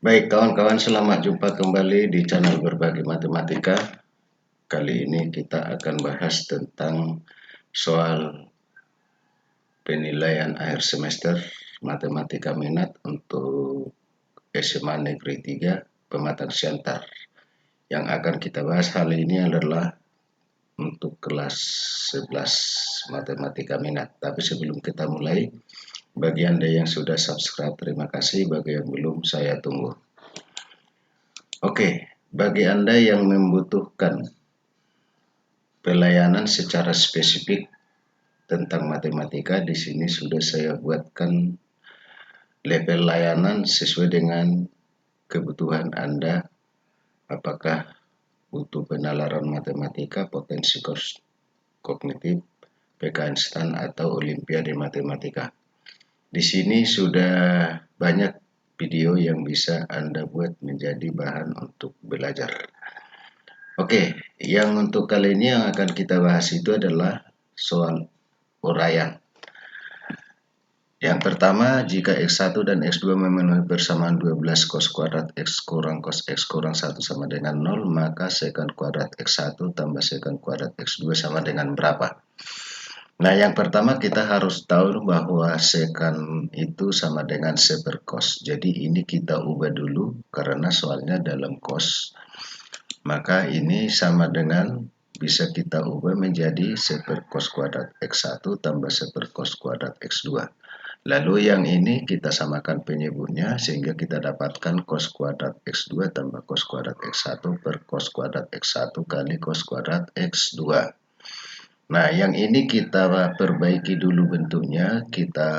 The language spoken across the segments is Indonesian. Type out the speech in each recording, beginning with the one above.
Baik, kawan-kawan, selamat jumpa kembali di channel Berbagi Matematika. Kali ini kita akan bahas tentang soal penilaian akhir semester Matematika Minat untuk SMA Negeri 3 Pematang Siantar. Yang akan kita bahas kali ini adalah untuk kelas 11 Matematika Minat. Tapi sebelum kita mulai, bagi Anda yang sudah subscribe, terima kasih. Bagi yang belum, saya tunggu. Oke, bagi Anda yang membutuhkan pelayanan secara spesifik tentang matematika, di sini sudah saya buatkan level layanan sesuai dengan kebutuhan Anda, apakah butuh penalaran matematika, potensi kognitif, PK instan, atau olimpiade matematika. Di sini sudah banyak video yang bisa Anda buat menjadi bahan untuk belajar. Oke, yang untuk kali ini yang akan kita bahas itu adalah soal uraian. Yang pertama, jika X1 dan X2 memenuhi persamaan 12 cos kuadrat X kurang cos X kurang 1 sama dengan 0, maka sekant kuadrat X1 tambah sekant kuadrat X2 sama dengan berapa? Nah, yang pertama kita harus tahu bahwa sekant itu sama dengan se per cos. Jadi ini kita ubah dulu karena soalnya dalam cos. Maka ini sama dengan bisa kita ubah menjadi se per cos kuadrat X1 tambah se per cos kuadrat X2. Lalu yang ini kita samakan penyebutnya sehingga kita dapatkan cos kuadrat X2 tambah cos kuadrat X1 per cos kuadrat X1 kali cos kuadrat X2. Nah, yang ini kita perbaiki dulu bentuknya, kita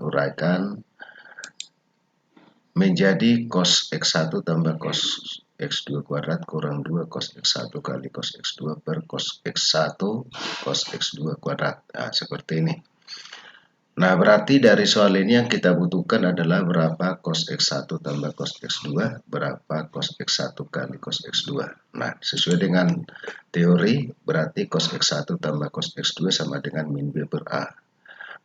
uraikan menjadi cos X1 tambah cos X2 kuadrat kurang 2 cos X1 kali cos X2 per cos X1 cos X2 kuadrat. Nah, seperti ini. Nah, berarti dari soal ini yang kita butuhkan adalah berapa cos X1 tambah cos X2, berapa cos X1 kali cos X2. Nah, sesuai dengan teori, berarti cos X1 tambah cos X2 sama dengan min B per A.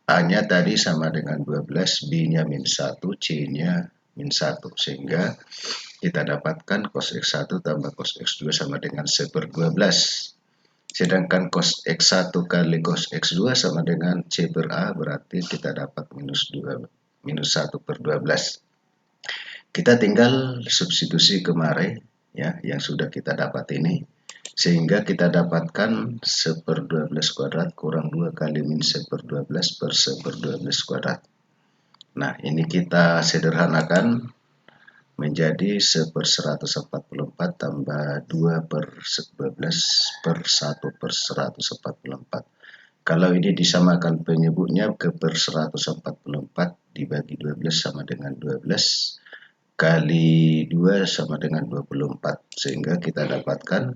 A-nya tadi sama dengan 12, B-nya min 1, C-nya min 1. Sehingga kita dapatkan cos X1 tambah cos X2 sama dengan 1 per 12. Sedangkan cos X1 kali cos X2 sama dengan C per A, berarti kita dapat minus 1 per 12. Kita tinggal substitusi kemarin ya yang sudah kita dapat ini. Sehingga kita dapatkan 1 per 12 kuadrat kurang 2 kali min 1 per 12 per 1 per 12 kuadrat. Nah, ini kita sederhanakan menjadi 1 per 144 tambah 2 per 12 per 1 per 144. Kalau ini disamakan penyebutnya ke per 144 dibagi 12 sama dengan 12 kali 2 sama dengan 24. Sehingga kita dapatkan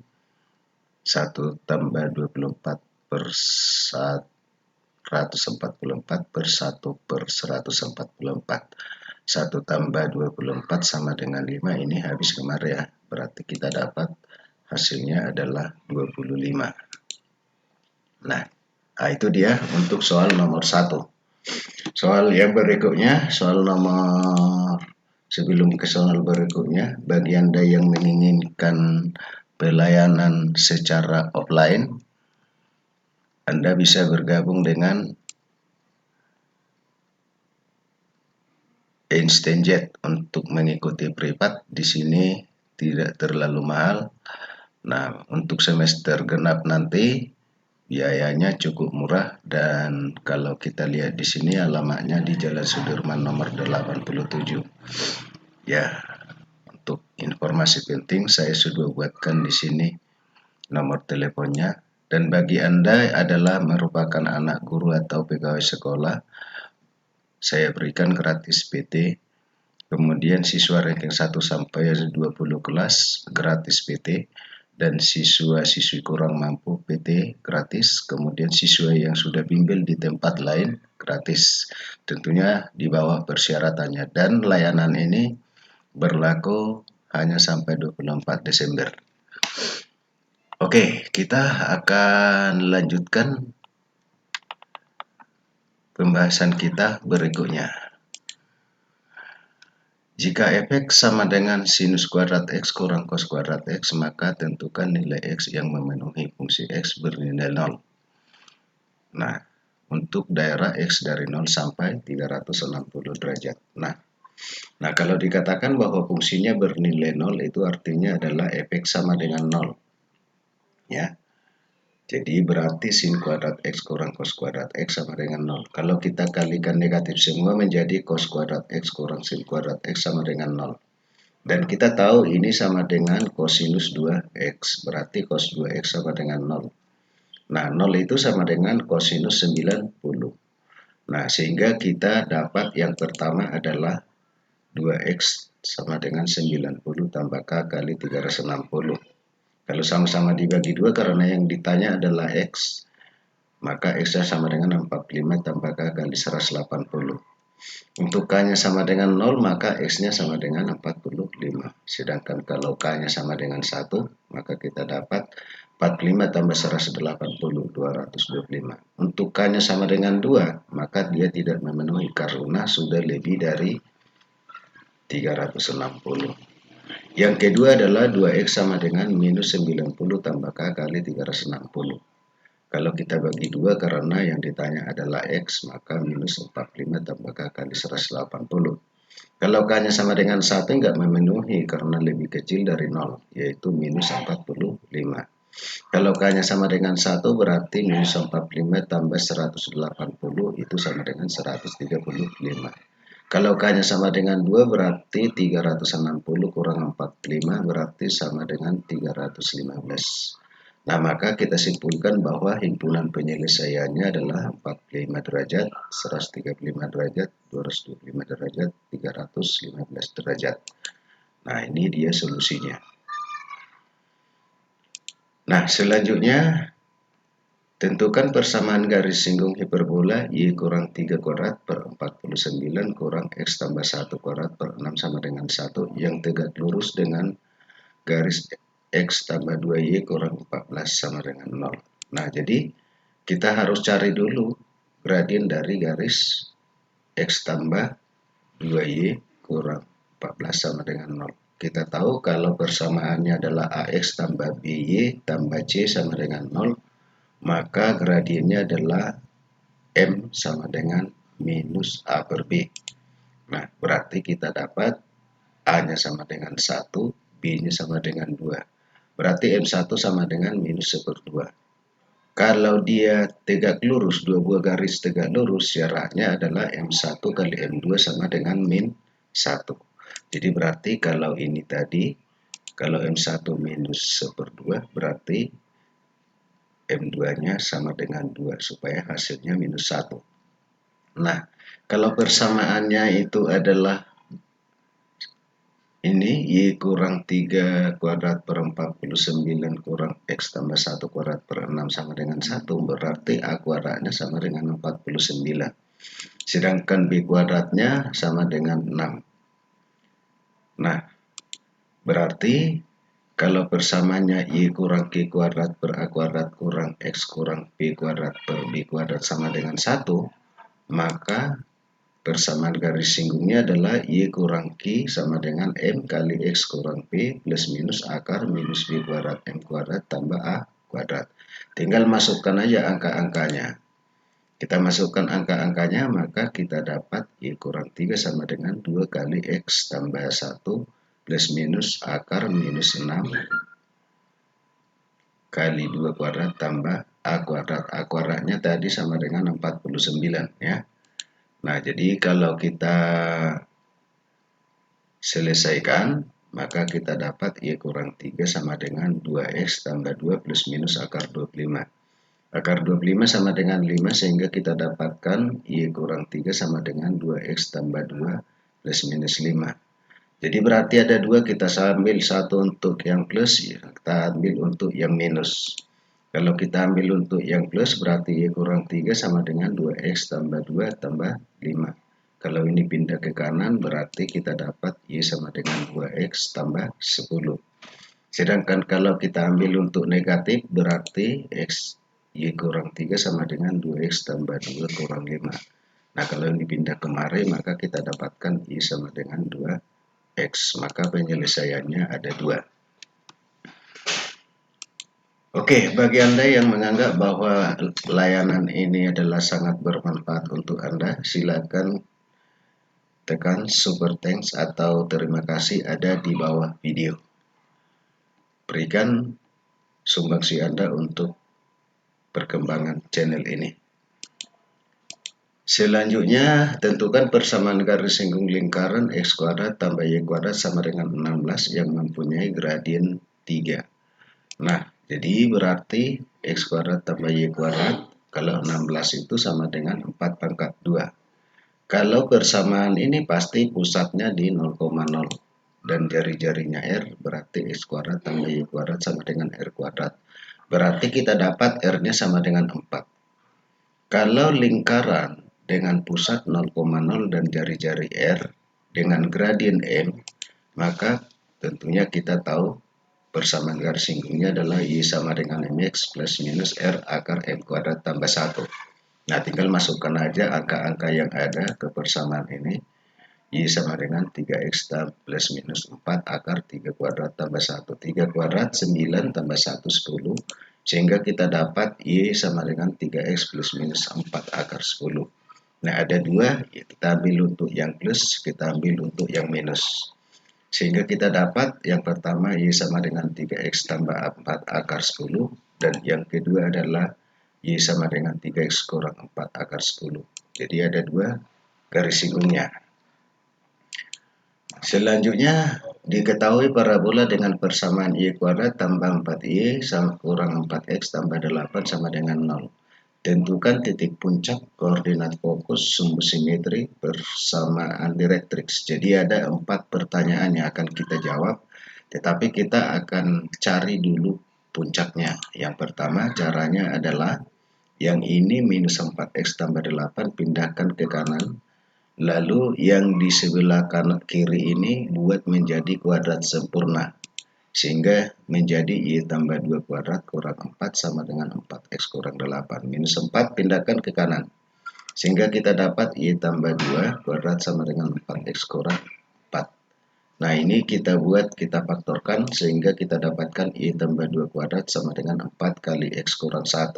1 tambah 24 per 144 per 1 per 144. 1 tambah 24 sama dengan 5, ini habis kemarin ya. Berarti kita dapat hasilnya adalah 25. Nah, itu dia untuk soal nomor 1. Soal yang berikutnya, sebelum ke soal berikutnya, bagi Anda yang menginginkan pelayanan secara offline, Anda bisa bergabung dengan Instanjet untuk mengikuti privat. Di sini tidak terlalu mahal. Nah, untuk semester genap nanti biayanya cukup murah, dan kalau kita lihat di sini alamatnya di Jalan Sudirman nomor 87. Ya, untuk informasi penting saya sudah buatkan di sini nomor teleponnya. Dan bagi Anda adalah merupakan anak guru atau pegawai sekolah, saya berikan gratis PT. Kemudian siswa ranking 1 sampai 20 kelas gratis PT, dan siswa-siswi kurang mampu PT gratis. Kemudian siswa yang sudah bimbel di tempat lain gratis. Tentunya di bawah persyaratannya, dan layanan ini berlaku hanya sampai 24 Desember. Oke, kita akan lanjutkan pembahasan kita berikutnya. Jika fx sama dengan sinus kuadrat x kurang cos kuadrat x, maka tentukan nilai x yang memenuhi fungsi x bernilai 0. Nah, untuk daerah x dari 0 sampai 360 derajat. Nah, kalau dikatakan bahwa fungsinya bernilai 0, itu artinya adalah fx sama dengan 0. Ya. Jadi berarti sin kuadrat x kurang cos kuadrat x sama dengan 0. Kalau kita kalikan negatif semua menjadi cos kuadrat x kurang sin kuadrat x sama dengan 0. Dan kita tahu ini sama dengan kosinus 2x. Berarti cos 2x sama dengan 0. Nah, 0 itu sama dengan kosinus 90. Nah, sehingga kita dapat yang pertama adalah 2x sama dengan 90 tambah k kali 360. Kalau sama-sama dibagi 2 karena yang ditanya adalah x, maka x-nya sama dengan 45 tambah k kali 180. Untuk k-nya sama dengan 0, maka x-nya sama dengan 45. Sedangkan kalau k-nya sama dengan 1, maka kita dapat 45 tambah 180, 225. Untuk k-nya sama dengan 2, maka dia tidak memenuhi karena sudah lebih dari 360. Yang kedua adalah 2x sama dengan minus 90 tambah k kali 360. Kalau kita bagi 2 karena yang ditanya adalah x, maka minus 45 tambah k kali 180. Kalau k-nya sama dengan 1 nggak memenuhi karena lebih kecil dari 0, yaitu minus 45. Kalau k-nya sama dengan 1 berarti minus 45 tambah 180 itu sama dengan 135. Kalau k-nya sama dengan 2 berarti 360 kurang 45 berarti sama dengan 315. Nah, maka kita simpulkan bahwa himpunan penyelesaiannya adalah 45 derajat, 135 derajat, 225 derajat, 315 derajat. Nah, ini dia solusinya. Nah, selanjutnya tentukan persamaan garis singgung hiperbola y kurang 3 kuadrat per 49 kurang x tambah 1 kuadrat per 6 sama dengan 1 yang tegak lurus dengan garis x tambah 2y kurang 14 sama dengan 0. Nah, jadi kita harus cari dulu gradien dari garis x tambah 2y kurang 14 sama dengan 0. Kita tahu kalau persamaannya adalah ax tambah by tambah c sama dengan 0, maka gradiennya adalah m sama dengan minus a per b. Nah, berarti kita dapat a-nya sama dengan 1, b-nya sama dengan 2. Berarti m1 sama dengan minus 1/2. Kalau dia tegak lurus, dua buah garis tegak lurus, jaraknya adalah m1 kali m2 sama dengan min 1. Jadi berarti kalau ini tadi, kalau m1 minus 1/2, berarti m2-nya sama dengan 2, supaya hasilnya minus 1. Nah, kalau persamaannya itu adalah ini y kurang 3 kuadrat per 49 kurang x tambah 1 kuadrat per 6 sama dengan 1, berarti a kuadratnya sama dengan 49. Sedangkan b kuadratnya sama dengan 6. Nah, berarti kalau persamaannya y kurang q kuadrat per a kuadrat kurang x kurang b kuadrat per b kuadrat sama dengan 1, maka persamaan garis singgungnya adalah y kurang q sama dengan m kali x kurang p plus minus akar minus b kuadrat m kuadrat tambah a kuadrat. Tinggal masukkan aja angka-angkanya. Kita masukkan angka-angkanya, maka kita dapat y kurang 3 sama dengan 2 kali x tambah 1 plus minus akar minus 6 kali 2 kuadrat tambah a kuadrat. A kuadratnya tadi sama dengan 49 ya. Nah, jadi kalau kita selesaikan, maka kita dapat y kurang 3 sama dengan 2x tambah 2 plus minus akar 25. Akar 25 sama dengan 5 sehingga kita dapatkan y kurang 3 sama dengan 2x tambah 2 plus minus 5. Jadi berarti ada 2, kita ambil satu untuk yang plus, kita ambil untuk yang minus. Kalau kita ambil untuk yang plus berarti y kurang 3 sama dengan 2x tambah 2 tambah 5. Kalau ini pindah ke kanan berarti kita dapat y sama dengan 2x tambah 10. Sedangkan kalau kita ambil untuk negatif berarti x y kurang 3 sama dengan 2x tambah 2 kurang 5. Nah, kalau ini pindah kemari maka kita dapatkan y sama dengan 2 X, maka penyelesaiannya ada 2. Oke, bagi Anda yang menganggap bahwa layanan ini adalah sangat bermanfaat untuk Anda, silakan tekan super thanks atau terima kasih ada di bawah video. Berikan sumbangsi Anda untuk perkembangan channel ini. Selanjutnya, tentukan persamaan garis singgung lingkaran X kuadrat tambah Y kuadrat sama dengan 16 yang mempunyai gradien 3. Nah, jadi berarti X kuadrat tambah Y kuadrat, kalau 16 itu sama dengan 4 pangkat 2. Kalau persamaan ini pasti pusatnya di 0,0 dan jari-jarinya R, berarti X kuadrat tambah Y kuadrat sama dengan R kuadrat. Berarti kita dapat R-nya sama dengan 4. Kalau lingkaran dengan pusat 0,0 dan jari-jari R dengan gradien M, maka tentunya kita tahu persamaan garis singgungnya adalah Y sama dengan MX plus minus R akar M kuadrat tambah 1. Nah, tinggal masukkan aja angka-angka yang ada ke persamaan ini. Y sama dengan 3X plus minus 4 akar 3 kuadrat tambah 1. 3 kuadrat 9 tambah 1 10. Sehingga kita dapat Y sama dengan 3X plus minus 4 akar 10. Nah, ada 2, kita ambil untuk yang plus, kita ambil untuk yang minus. Sehingga kita dapat yang pertama Y sama dengan 3X tambah 4 akar 10. Dan yang kedua adalah Y sama dengan 3X kurang 4 akar 10. Jadi ada 2 garis singgungnya. Selanjutnya, diketahui parabola dengan persamaan Y kuadrat tambah 4Y kurang 4X tambah 8 sama dengan 0. Tentukan titik puncak, koordinat fokus, sumbu simetri, persamaan direktrix. Jadi ada 4 pertanyaan yang akan kita jawab, tetapi kita akan cari dulu puncaknya. Yang pertama caranya adalah yang ini minus 4X tambah 8 pindahkan ke kanan. Lalu yang di sebelah kanan kiri ini buat menjadi kuadrat sempurna. Sehingga menjadi Y tambah 2 kuadrat kurang 4 sama dengan 4X kurang 8. Minus 4 pindahkan ke kanan. Sehingga kita dapat Y tambah 2 kuadrat sama dengan 4X kurang 4. Nah, ini kita buat, kita faktorkan sehingga kita dapatkan Y tambah 2 kuadrat sama dengan 4 kali X kurang 1.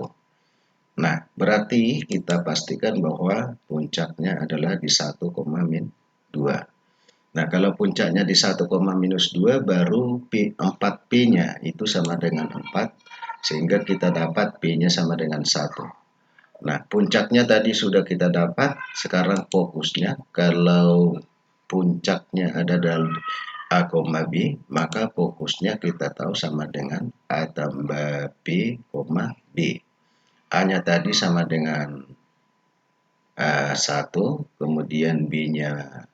Nah, berarti kita pastikan bahwa puncaknya adalah di 1, min 2. Nah, kalau puncaknya di 1, minus 2, baru 4P-nya itu sama dengan 4, sehingga kita dapat P-nya sama dengan 1. Nah, puncaknya tadi sudah kita dapat, sekarang fokusnya, kalau puncaknya ada dalam A, B, maka fokusnya kita tahu sama dengan A tambah B, B. A-nya tadi sama dengan 1, kemudian B-nya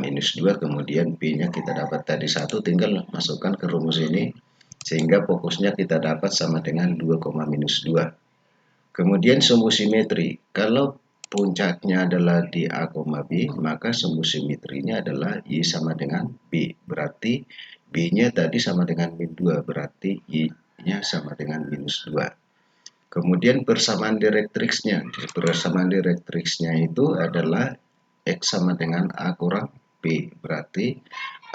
minus 2, kemudian P-nya kita dapat tadi 1, tinggal masukkan ke rumus ini, sehingga fokusnya kita dapat sama dengan 2, minus 2. Kemudian sumbu simetri, kalau puncaknya adalah di A, B, maka sumbu simetrinya adalah Y sama dengan B, berarti B-nya tadi sama dengan min 2, berarti Y-nya sama dengan minus 2. Kemudian persamaan direktriksnya. Persamaan direktriksnya itu adalah X sama dengan A kurang P. Berarti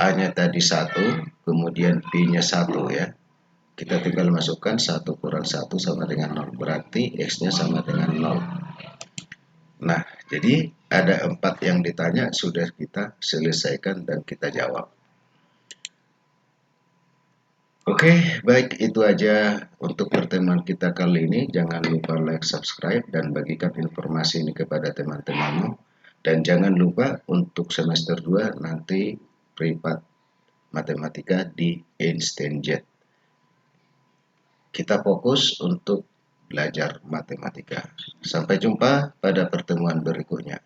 A-nya tadi 1, kemudian P-nya 1 ya. Kita tinggal masukkan 1 kurang 1 sama dengan 0. Berarti X-nya sama dengan 0. Nah, jadi ada 4 yang ditanya, sudah kita selesaikan dan kita jawab. Oke, baik, itu aja untuk pertemuan kita kali ini. Jangan lupa like, subscribe, dan bagikan informasi ini kepada teman-temanmu. Dan jangan lupa untuk semester 2 nanti privat matematika di Einstein Jet. Kita fokus untuk belajar matematika. Sampai jumpa pada pertemuan berikutnya.